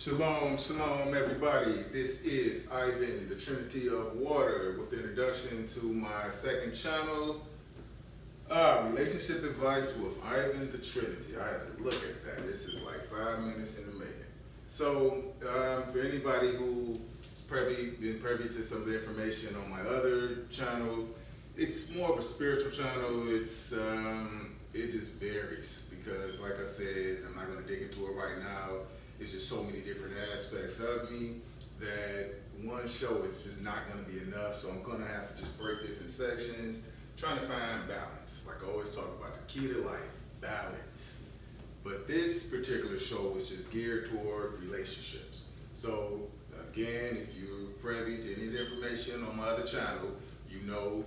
Shalom, shalom, everybody. This is Ivan, the Trinity of Water, with the introduction to my second channel, Relationship Advice with Ivan, the Trinity. I had to look at that. This is like 5 minutes in the making. So, for anybody who's been privy to some of the information on my other channel, it's more of a spiritual channel. It just varies because, like I said, I'm not going to dig into it right now. It's just so many different aspects of me that one show is just not going to be enough. So I'm going to have to just break this in sections, trying to find balance. Like I always talk about, the key to life, balance. But this particular show is just geared toward relationships. So again, if you're privy to any of the information on my other channel, you know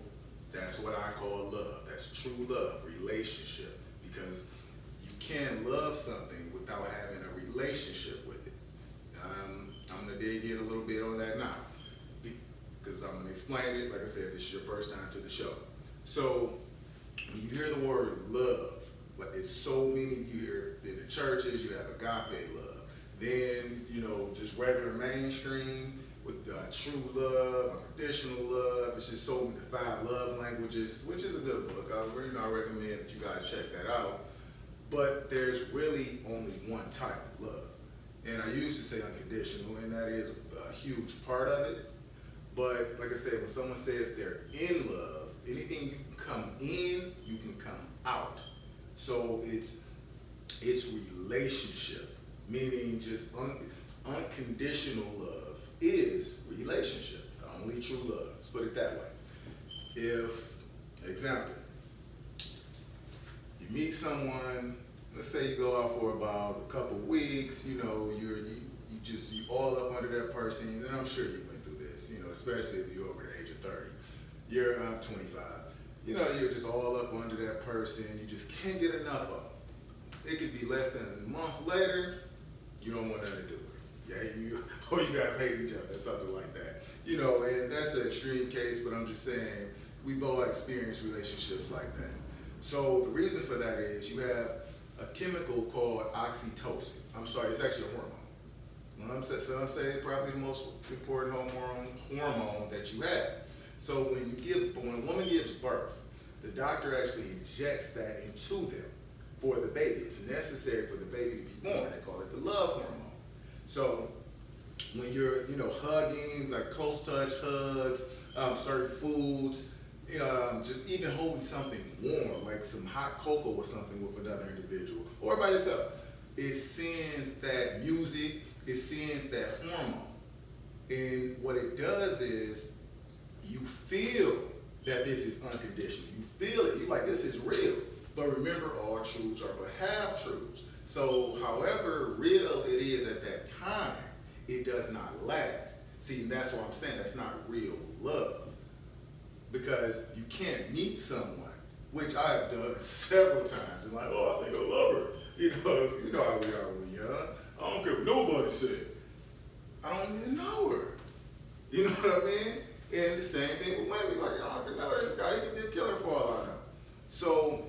that's what I call love. That's true love, relationship. Because you can't love something without having a relationship with it. I'm going to dig in a little bit on that now because I'm going to explain it. Like I said, this is your first time to the show. So when you hear the word love, like it's so many, you hear in the churches, you have agape love. Then, just regular mainstream with true love, unconditional love. It's just so many, the 5 love languages, which is a good book. I recommend that you guys check that out. But there's really only one type of love. And I used to say unconditional, and that is a huge part of it. But like I said, when someone says they're in love, anything you can come in, you can come out. So it's relationship, meaning just unconditional love is relationship, the only true love. Let's put it that way. Example, you meet someone, let's say you go out for about a couple weeks, you all up under that person, and I'm sure you went through this, especially if you're over the age of 30. You're 25. You're just all up under that person, you just can't get enough of them. It could be less than a month later, you don't want nothing to do with it. Yeah, or you guys hate each other, something like that. And that's an extreme case, but I'm just saying, we've all experienced relationships like that. So the reason for that is you have a chemical called oxytocin. I'm sorry, it's actually a hormone. So I'm saying probably the most important hormone that you have. So when a woman gives birth, the doctor actually injects that into them for the baby. It's necessary for the baby to be born. They call it the love hormone. So when you're, hugging, like close touch hugs, certain foods, just even holding something warm, like some hot cocoa or something with another individual, or by yourself, it sends that music, it sends that hormone. And what it does is, you feel that this is unconditional. You feel it, you're like, this is real. But remember, all truths are but half truths. So however real it is at that time, it does not last. See, that's what I'm saying, that's not real love. Because you can't meet someone, which I have done several times, and like, oh, I think I love her. You know how we are when we're young. I don't care what nobody said. I don't even know her. You know what I mean? And the same thing with women. Like, I don't even know this guy. He can be a killer for all I know. So,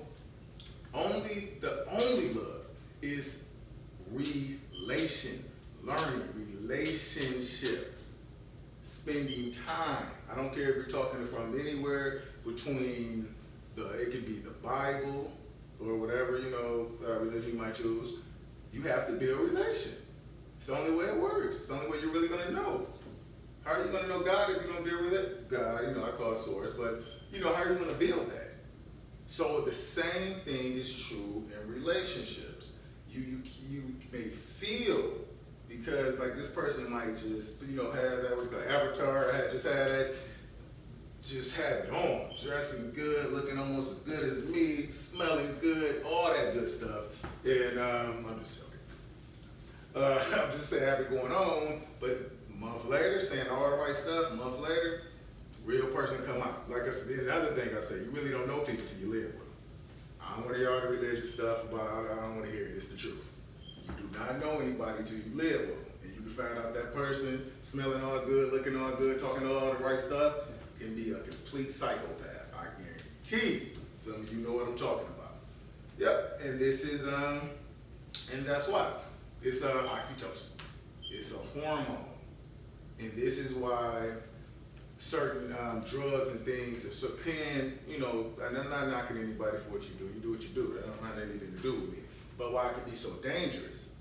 the only love is relationship. Spending time. I don't care if you're talking from anywhere between it could be the Bible or whatever, religion you might choose. You have to build a relation. It's the only way it works. It's the only way you're really going to know. How are you going to know God if you don't build with God? I call it source, but how are you going to build that? So the same thing is true in relationships. You may feel, because like this person might just, have that, what you call avatar, just have it on, dressing good, looking almost as good as me, smelling good, all that good stuff. And I'm just joking. I'm just saying, have it going on, but a month later, saying all the right stuff, a month later, real person come out. Like I said, another thing I say, you really don't know people till you live with them. I don't want to hear all the religious stuff about, I don't want to hear it, it's the truth. You do not know anybody till you live with them. And you can find out that person, smelling all good, looking all good, talking all the right stuff, can be a complete psychopath. I guarantee some of you know what I'm talking about. Yep, and this is, and that's why. It's oxytocin. It's a hormone. And this is why certain drugs and things so can, and I'm not knocking anybody for what you do. You do what you do. That don't have anything to do with me. But why it can be so dangerous?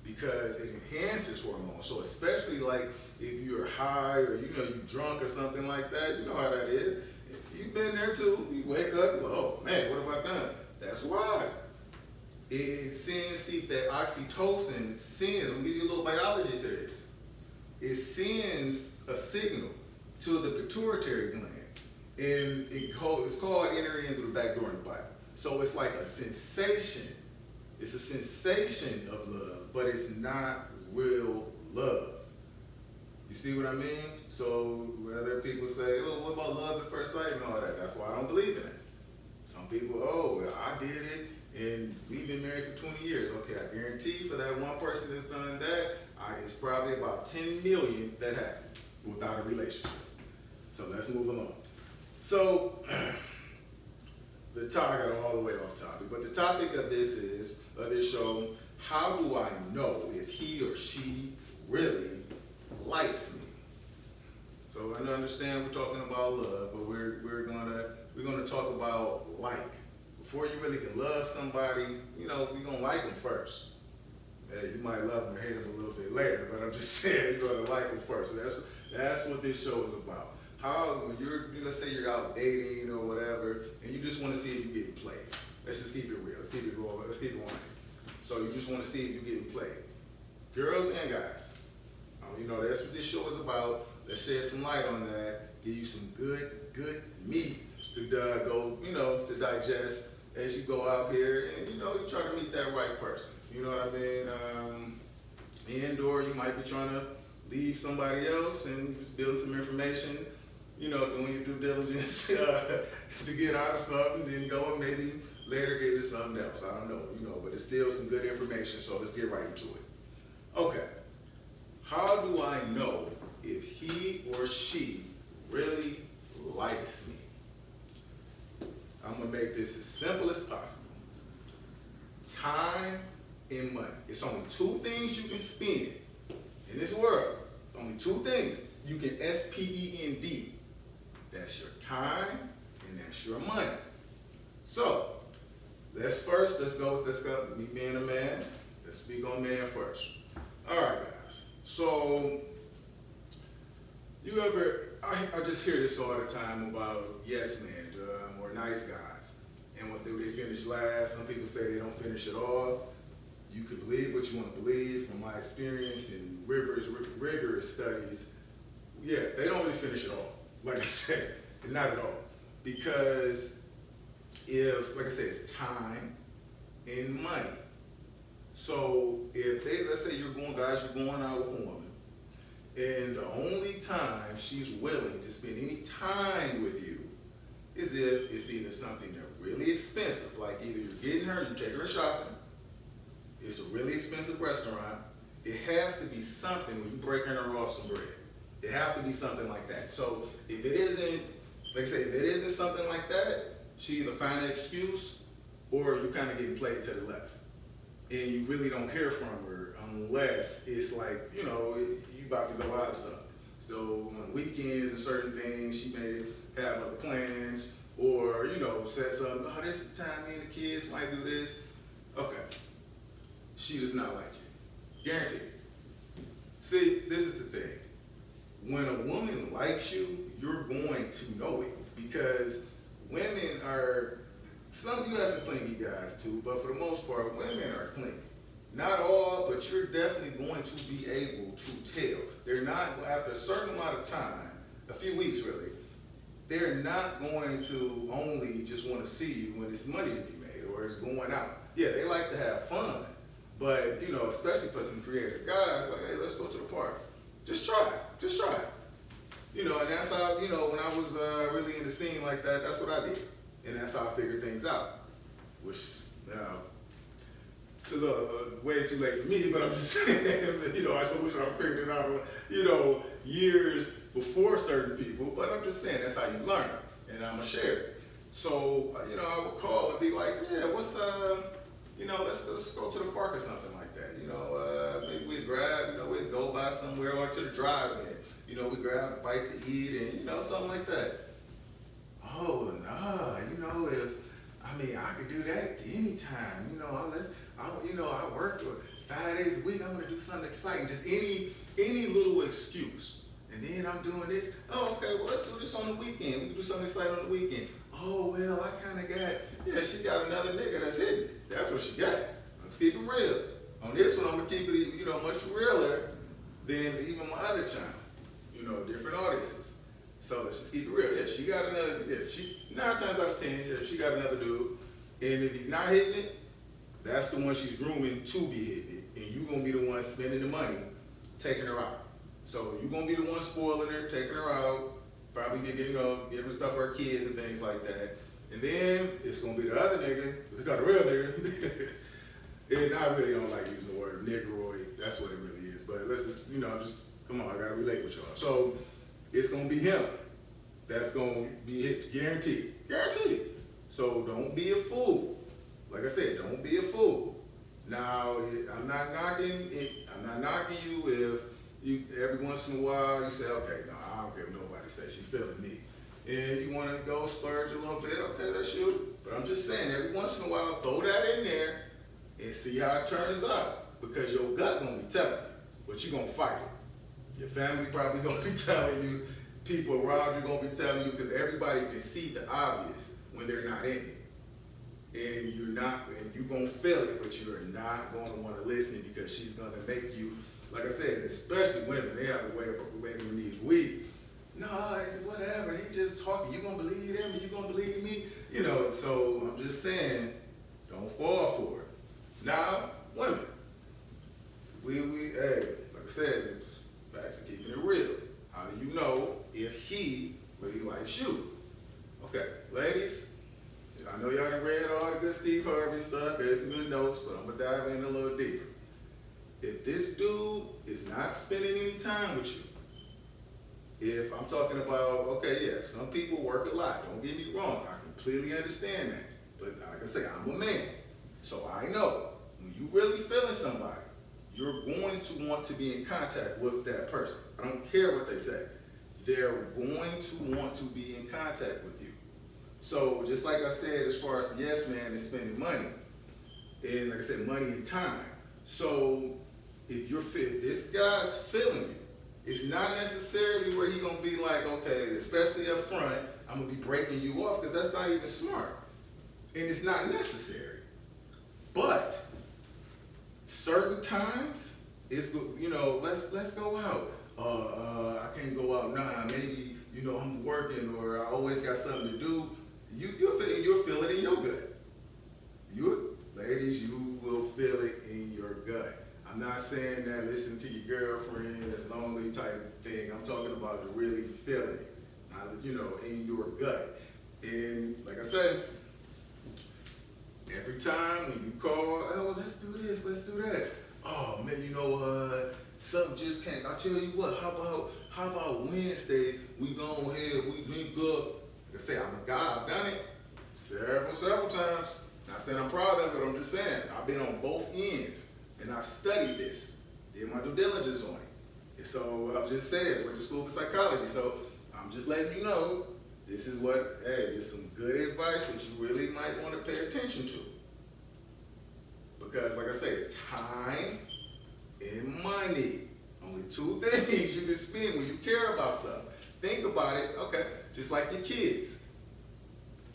Because it enhances hormones. So especially like if you're high or you're drunk or something like that, you know how that is. You've been there too. You wake up, oh man, what have I done? That's why. It sends, see that oxytocin sends, I'm gonna give you a little biology to this. It sends a signal to the pituitary gland. And it's called entering into the back door in the Bible. So it's like a sensation. It's a sensation of love, but it's not real love. You see what I mean? So whether people say, oh, what about love at first sight and all that, that's why I don't believe in it. Some people, oh, well, I did it and we've been married for 20 years. Okay, I guarantee for that one person that's done that, it's probably about 10 million that hasn't without a relationship. So let's move along. So I got all the way off topic, but the topic of this show, how do I know if he or she really likes me? So I understand we're talking about love, but we're gonna talk about like. Before you really can love somebody, you're gonna like them first. You might love them or hate them a little bit later, but I'm just saying you're gonna like them first. So that's what this show is about. How when let's say you're out dating or whatever, and you just want to see if you're getting played. Let's just keep it real. Let's keep it raw. Let's keep it on. So you just want to see if you're getting played, girls and guys. That's what this show is about. Let's shed some light on that. Give you some good meat to go, to digest as you go out here, and you try to meet that right person. You know what I mean? And/or you might be trying to leave somebody else and just build some information. Doing your due diligence to get out of something, then go and maybe later get into something else. I don't know, but it's still some good information. So let's get right into it. Okay, how do I know if he or she really likes me? I'm gonna make this as simple as possible. Time and money. It's only two things you can spend in this world. Only two things you can spend. That's your time and that's your money. So let's go. Me being a man. Let's speak on man first. All right, guys. So I just hear this all the time about yes men or nice guys, and what do they finish last? Some people say they don't finish at all. You can believe what you want to believe. From my experience in rigorous studies, they don't really finish at all. Like I said, not at all, because like I said, it's time and money. So let's say you're going out with a woman, and the only time she's willing to spend any time with you is if it's either something that's really expensive, like either you're getting her, you take her shopping, it's a really expensive restaurant. It has to be something where you breaking her off some bread. It has to be something like that. So if it isn't, like I say, if it isn't something like that, she either find an excuse or you kind of getting played to the left. And you really don't hear from her unless it's like, you about to go out or something. So on the weekends and certain things, she may have other plans or, said something, oh, this is the time me and the kids might do this. Okay. She does not like you. Guaranteed. See, this is the thing. When a woman likes you, you're going to know it, because women are, you have some clingy guys too, but for the most part, women are clingy. Not all, but you're definitely going to be able to tell. They're not, after a certain amount of time, a few weeks really, they're not going to only just want to see you when it's money to be made or it's going out. Yeah, they like to have fun, but especially for some creative guys, like, hey, let's go to the park. Just try it. And that's how, when I was really in the scene like that, that's what I did. And that's how I figured things out. Which, it's a little way too late for me, but I'm just saying, I just wish I figured it out, years before certain people, but I'm just saying that's how you learn, and I'm gonna share it. So, I would call and be like, yeah, let's go to the park or something like that. Maybe we grab, we go by somewhere or to the drive-in. We grab a bite to eat and, something like that. Oh, nah, I could do that anytime. I work 5 days a week. I'm gonna do something exciting. Just any little excuse. And then I'm doing this. Oh, okay. Well, let's do this on the weekend. We can do something exciting on the weekend. Oh, well, I kind of got. She got another nigga that's hitting it. That's what she got. Let's keep it real. On this one, I'm gonna keep it, much realer than even my other channel. Different audiences. So let's just keep it real. Yeah, she got another. Yeah, she 9 times out of 10. Yeah, she got another dude. And if he's not hitting it, that's the one she's grooming to be hitting it. And you gonna be the one spending the money, taking her out. So you gonna be the one spoiling her, taking her out, probably giving stuff for her kids and things like that. And then it's gonna be the other nigga, it's got a real nigga. And I really don't like using the word negroid. That's what it really is. But let's just, come on, I gotta relate with y'all. So it's gonna be him. That's gonna be hit, guaranteed. Guaranteed. So don't be a fool. Like I said, don't be a fool. Now, I'm not knocking you if you every once in a while you say, okay, no, I don't care what nobody says, she's feeling me. And you wanna go splurge a little bit, okay, that's you. But I'm just saying, every once in a while, throw that in there and see how it turns out. Because your gut gonna be telling you, but you gonna fight it. Your family probably gonna be telling you, people around you gonna be telling you, because everybody can see the obvious when they're not in it. And you're gonna feel it, but you're not gonna wanna listen because she's gonna make you, like I said, especially women, they have a way of making their knees weak. No, whatever, they just talking. You gonna believe them, you gonna believe me? So I'm just saying, don't fall for it. Now, women, hey, like I said, it's facts of keeping it real. How do you know if he really likes you? Okay, ladies, I know y'all done read all the good Steve Harvey stuff, there's some good notes, but I'm gonna dive in a little deeper. If this dude is not spending any time with you, if I'm talking about, okay, yeah, some people work a lot, don't get me wrong, I completely understand that. But like I say, I'm a man, so I know when you really feeling somebody, you're going to want to be in contact with that person. I don't care what they say. They're going to want to be in contact with you. So just like I said, as far as the yes man is spending money, and like I said, money and time. So if this guy's feeling you, it's not necessarily where he's gonna be like, okay, especially up front, I'm gonna be breaking you off, because that's not even smart. And it's not necessary. But certain times, it's, let's go out. I can't go out now. Maybe, I'm working, or I always got something to do. You'll feel it in your gut. Ladies, you will feel it in your gut. I'm not saying that listen to your girlfriend, that's lonely type thing. I'm talking about really feeling it, in your gut. And like I said, every time when you call, oh, well, let's do this, let's do that. Oh man, something just can't. I tell you what, how about Wednesday, we go ahead, we link up. Like I say, I'm a guy, I've done it several times. Not saying I'm proud of it, I'm just saying, I've been on both ends, and I've studied this, did my due diligence on it. And so I'm just saying, went to school for psychology, so I'm just letting you know, this is some good advice that you really might want to pay attention to. Because like I say, it's time and money. Only 2 things you can spend when you care about something. Think about it, okay, just like your kids.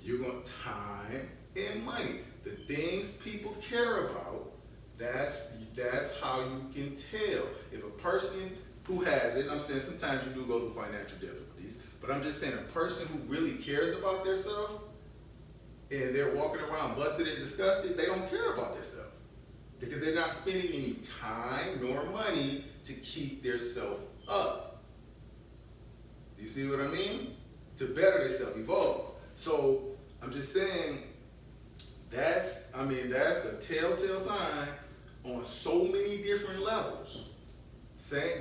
You're going time and money. The things people care about, that's how you can tell. If a person who has it, I'm saying sometimes you do go through financial difficulties, but I'm just saying a person who really cares about themselves and they're walking around busted and disgusted, they don't care about themselves. Because they're not spending any time nor money to keep themselves up. Do you see what I mean? To better themselves, evolve. So I'm just saying that's a telltale sign on so many different levels.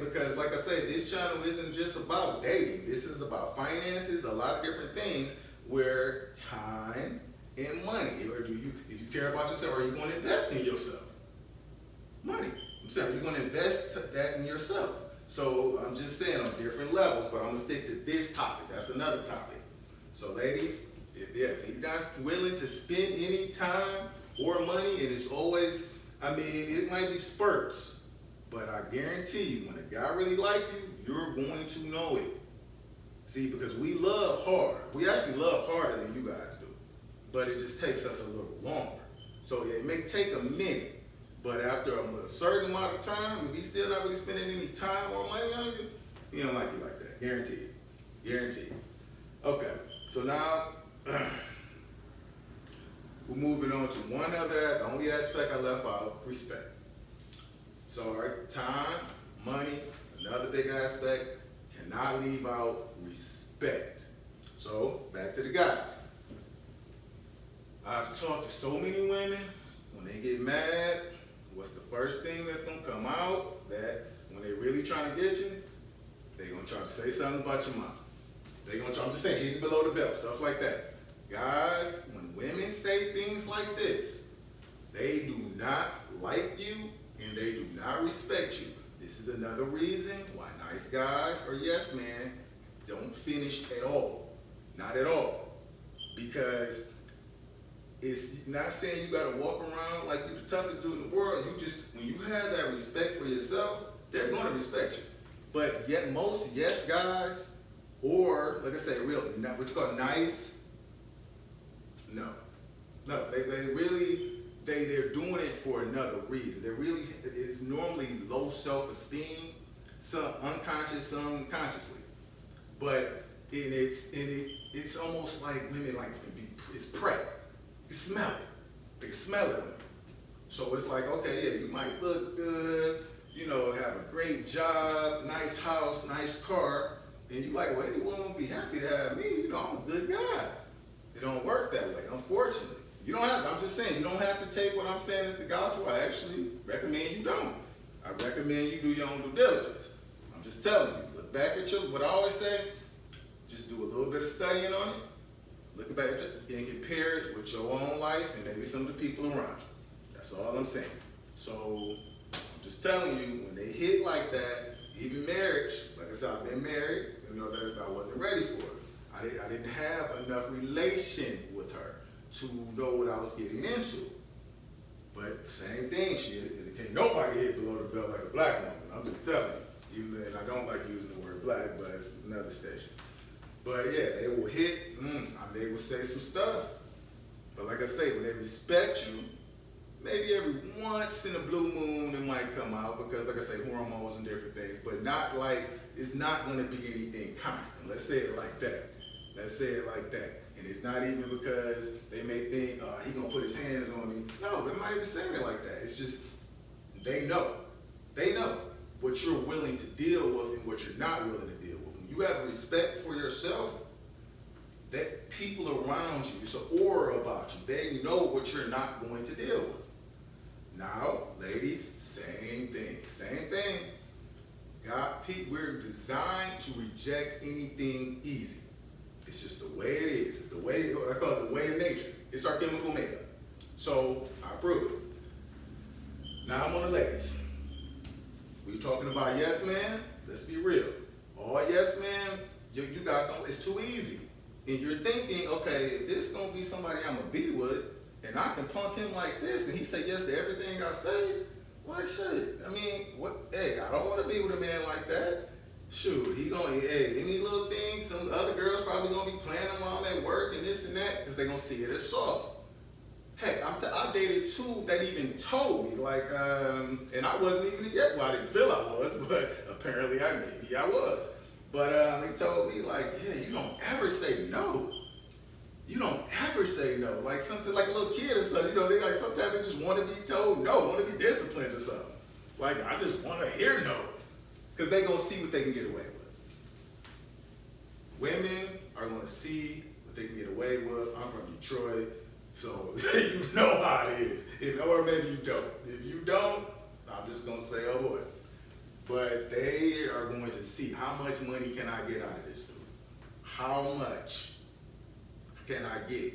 Because like I say, this channel isn't just about dating. This is about finances, a lot of different things where time and money. If you care about yourself, are you going to invest in yourself? Money. I'm saying, you're going to invest that in yourself. So I'm just saying on different levels, but I'm going to stick to this topic. That's another topic. So ladies, if you're not willing to spend any time or money, and it's always, I mean, it might be spurts, but I guarantee you, when a guy really like you, you're going to know it. See, because we love hard. We actually love harder than you guys do, but it just takes us a little longer. So it may take a minute, but after a certain amount of time, if he's still not really spending any time or money on you, he don't like you like that. Guaranteed. Guaranteed. Okay, so now we're moving on to one other, the only aspect I left out, respect. So, all right, time, money, another big aspect, cannot leave out respect. So, back to the guys. I've talked to so many women, when they get mad, what's the first thing that's gonna come out? That when they really trying to get you, they gonna try to say something about your mom. They gonna try, I'm just saying, hitting below the belt, stuff like that. Guys, when women say things like this, they do not like you and they do not respect you. This is another reason why nice guys or yes men don't finish at all. Not at all. Because it's not saying you gotta walk around like you're the toughest dude in the world. You just, when you have that respect for yourself, they're gonna respect you. But yet most yes guys, or like I say, real, what you call nice, no. No, they really, they're doing it for another reason. They're really, it's normally low self-esteem, some unconscious, some consciously. But it's almost like women like, it's prey. You smell it. They smell it on you. So it's like, okay, yeah, you might look good, you know, have a great job, nice house, nice car, and you like, well, any woman would be happy to have me. You know, I'm a good guy. It don't work that way, unfortunately. You don't have to, I'm just saying, you don't have to take what I'm saying as the gospel. I actually recommend you don't. I recommend you do your own due diligence. I'm just telling you, look back at what I always say, just do a little bit of studying on it, look back at it and compare it with your own life and maybe some of the people around you. That's all I'm saying. So I'm just telling you, when they hit like that, even marriage, like I said, I've been married, you know, that I wasn't ready for it. I didn't have enough relation with her to know what I was getting into. But same thing, can't nobody hit below the belt like a black woman. I'm just telling you. Even though, and I don't like using the word black, but another station. But yeah, they will hit, they will say some stuff. But like I say, when they respect you, maybe every once in a blue moon it might come out because, like I say, hormones and different things, but not like, it's not going to be anything constant. Let's say it like that. Let's say it like that. And it's not even because they may think, he going to put his hands on me. No, they're not even saying it like that. It's just, they know. They know what you're willing to deal with and what you're not willing to deal with. When you have respect for yourself, that people around you, it's an aura about you. They know what you're not going to deal with. Now, ladies, same thing. Same thing. We're designed to reject anything easy. It's just the way it is. It's the way, I call it the way of nature. It's our chemical makeup. So, I approve it. Now I'm on the ladies. We're talking about yes man. Let's be real. All yes man, you guys don't, it's too easy. And you're thinking, okay, if this is going to be somebody I'm going to be with, and I can punk him like this, and he say yes to everything I say, like shit. I mean, what? Hey, I don't want to be with a man like that. Shoot, he gonna, hey, any little thing, some other girls probably gonna be playing him while I'm at work and this and that, because they gonna see it as soft. Heck, I dated two that even told me, like, and I wasn't even yet, well, I didn't feel I was, but apparently maybe I was. But they told me, like, yeah, you don't ever say no. You don't ever say no. Like something like a little kid or something, you know, they like sometimes they just want to be told no, want to be disciplined or something. Like, I just want to hear no. Because they're going to see what they can get away with. Women are going to see what they can get away with. I'm from Detroit, so you know how it is. Or maybe you don't. If you don't, I'm just going to say, oh boy. But they are going to see how much money can I get out of this dude? How much can I get?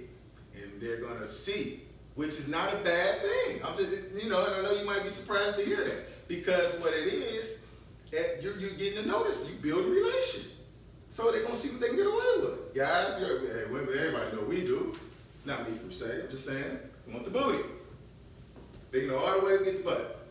And they're going to see, which is not a bad thing. I'm just, you know, and I know you might be surprised to hear that. Because what it is, you're getting to know this, you build a relation. So they're gonna see what they can get away with. Guys, hey, women, everybody know we do. Not me per se, I'm just saying, we want the booty. They know all the ways to get the butt.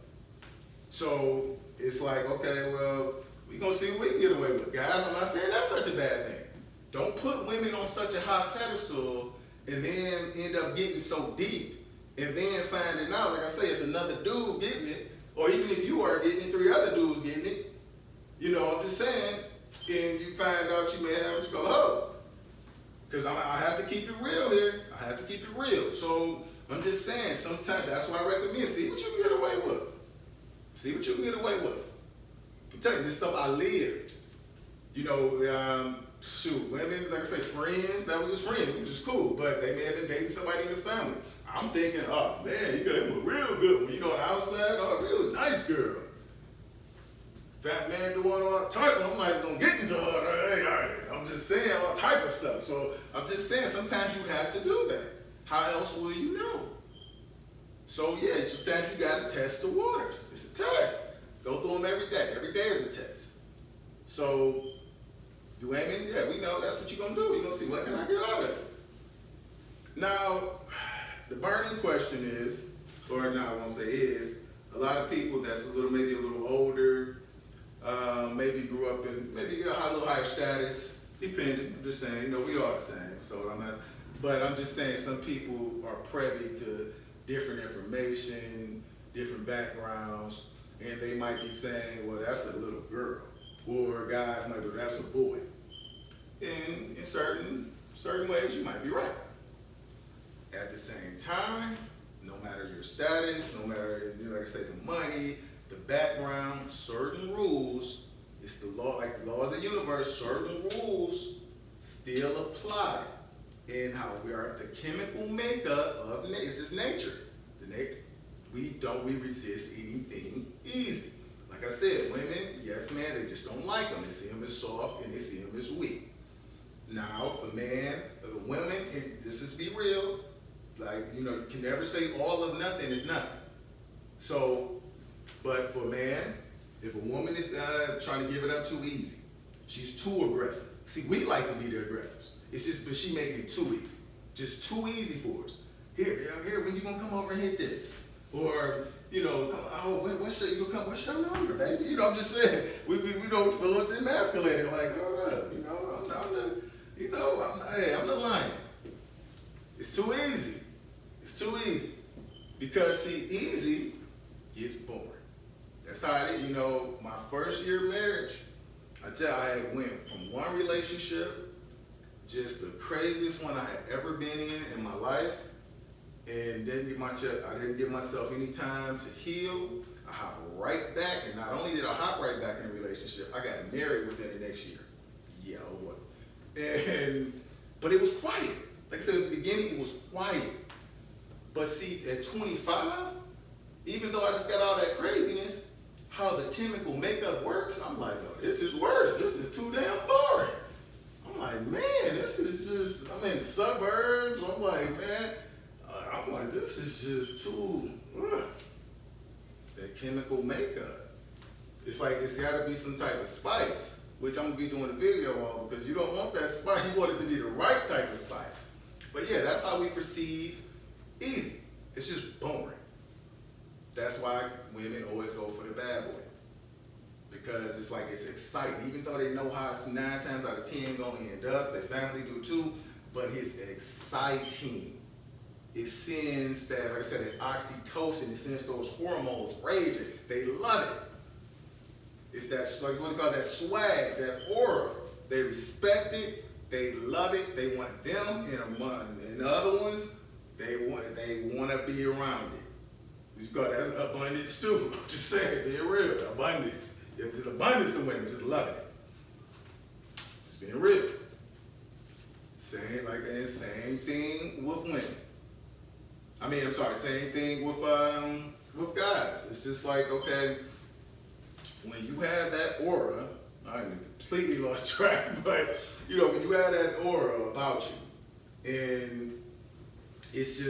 So it's like, okay, well, we gonna see what we can get away with. Guys, I'm not saying that's such a bad thing. Don't put women on such a high pedestal and then end up getting so deep and then finding out, like I say, it's another dude getting it, or even if you are getting it, 3 other dudes getting it. You know, I'm just saying, and you find out you may have what you call a hoe. Because I have to keep it real here. I have to keep it real. So I'm just saying, sometimes that's why I recommend, see what you can get away with. See what you can get away with. I'm telling you, this stuff I lived. You know, shoot, women, like I say, friends, that was his friend, which is cool, but they may have been dating somebody in the family. I'm thinking, oh man, you got him a real good one. You know, on the outside, oh, a real nice girl. Fat man doing all type of, I'm not gonna get into all that. Hey, all right, I'm just saying all type of stuff. So I'm just saying, sometimes you have to do that. How else will you know? So yeah, sometimes you gotta test the waters. It's a test. Go through them every day. Every day is a test. So, do women? Yeah, we know that's what you're gonna do. You're gonna see, what can I get out of it? Now, the burning question is, or no, I won't say is, a lot of people that's maybe a little older, maybe grew up in, maybe got a little higher status, depending. I'm just saying, you know, we all the same. So but I'm just saying, some people are privy to different information, different backgrounds, and they might be saying, well, that's a little girl, or guys might be, that's a boy. And in certain ways, you might be right. At the same time, no matter your status, no matter, you know, like I say, the money, the background, certain rules, it's the law, like the laws of the universe, certain rules still apply in how we are, the chemical makeup of nature. It's just nature. We resist anything easy. Like I said, women, yes, man, they just don't like them. They see them as soft and they see them as weak. Now, for the women, and this is be real, like, you know, you can never say all of nothing is nothing. So, but for man, if a woman is trying to give it up too easy, she's too aggressive. See, we like to be the aggressors. It's just, but she making it too easy. Just too easy for us. Here, when you gonna come over and hit this? Or, you know, what's your number, baby? You know, I'm just saying, we don't feel emasculated, like, hold up, you know, I'm the lion. It's too easy. It's too easy. Because, see, easy gets boring. That's how it is. You know, my first year of marriage, I had went from one relationship, just the craziest one I had ever been in my life, and I didn't give myself any time to heal. I hopped right back, and not only did I hop right back in a relationship, I got married within the next year. Yeah, oh boy. But it was quiet. Like I said, at the beginning, it was quiet. But see, at 25, even though I just got all that craziness, how the chemical makeup works, I'm like, oh, this is worse. This is too damn boring. I'm like, man, this is just, I'm in the suburbs. I'm like, man, I'm like, this is just too, that chemical makeup. It's like, it's gotta be some type of spice, which I'm gonna be doing a video on, because you don't want that spice, you want it to be the right type of spice. But yeah, that's how we perceive easy. It's just boring. That's why women always go for the bad boy. Because it's like, it's exciting. Even though they know how it's 9 times out of 10 gonna end up, their family do too, but it's exciting. It sends that, like I said, that oxytocin, it sends those hormones raging. They love it. It's that, like what they call that swag, that aura. They respect it, they love it, they want them and the other ones, they want to be around it. That's abundance too. I'm just saying, being real, abundance. There's abundance of women just loving it. Just being real. Same thing with women. Same thing with guys. It's just like, okay, when you have that aura, I completely lost track, but you know, when you have that aura about you, and it's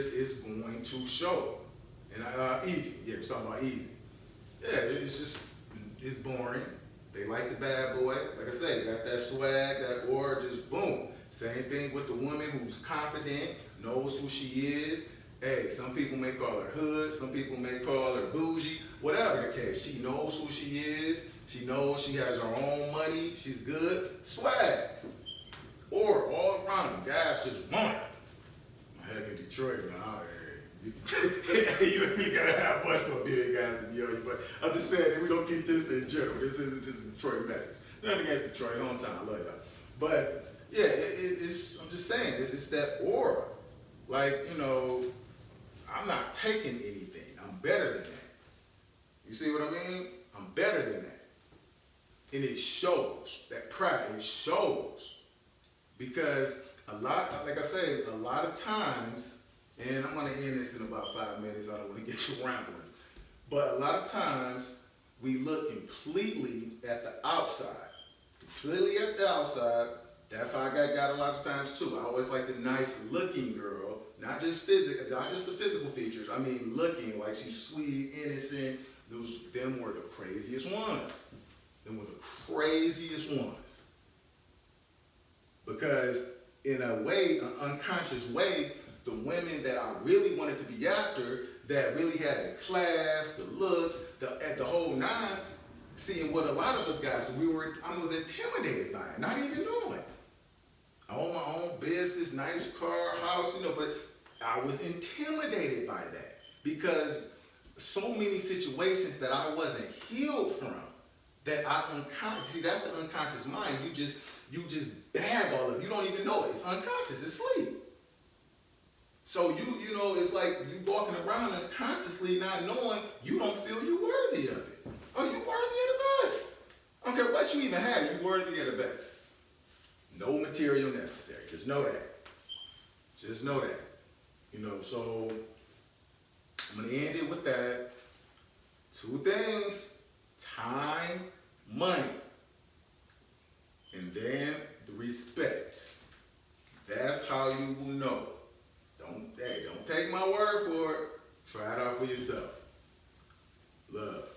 going to show. And easy, yeah, we're talking about easy. Yeah, it's boring. They like the bad boy. Like I say, got that swag, that aura, just boom. Same thing with the woman who's confident, knows who she is. Hey, some people may call her hood, some people may call her bougie, whatever the case. She knows who she is. She knows she has her own money. She's good. Swag. Or all around them. Guys just want it. Heck in Detroit, now, you really gotta have much for big guys to be on you. But I'm just saying that we don't keep this in general. This isn't just a Detroit message. Nothing against Detroit, hometown, I love y'all. But yeah, it's I'm just saying it's that aura. Like, I'm not taking anything. I'm better than that. You see what I mean? I'm better than that. And it shows. That pride, it shows. Because like I say, a lot of times, and I'm gonna end this in about 5 minutes, I don't wanna get you rambling. But a lot of times, we look completely at the outside. Completely at the outside. That's how I got a lot of times too. I always like the nice looking girl, not just the physical features. I mean looking like she's sweet, innocent. Them were the craziest ones. Them were the craziest ones. Because in a way, an unconscious way, the women that I really wanted to be after, that really had the class, the looks, the whole nine, seeing what a lot of us guys do, I was intimidated by it, not even knowing. I own my own business, nice car, house, but I was intimidated by that because so many situations that I wasn't healed from, that see, that's the unconscious mind. You just bag all of it. You don't even know it. It's unconscious. It's sleep. So it's like you walking around unconsciously not knowing you don't feel you worthy of it. Oh, you worthy of the best. I don't care what you even have. You worthy of the best. No material necessary. Just know that. Just know that. So I'm going to end it with that. 2 things. Time, money. And then the respect. That's how you will know. Don't take my word for it. Try it out for yourself. Love.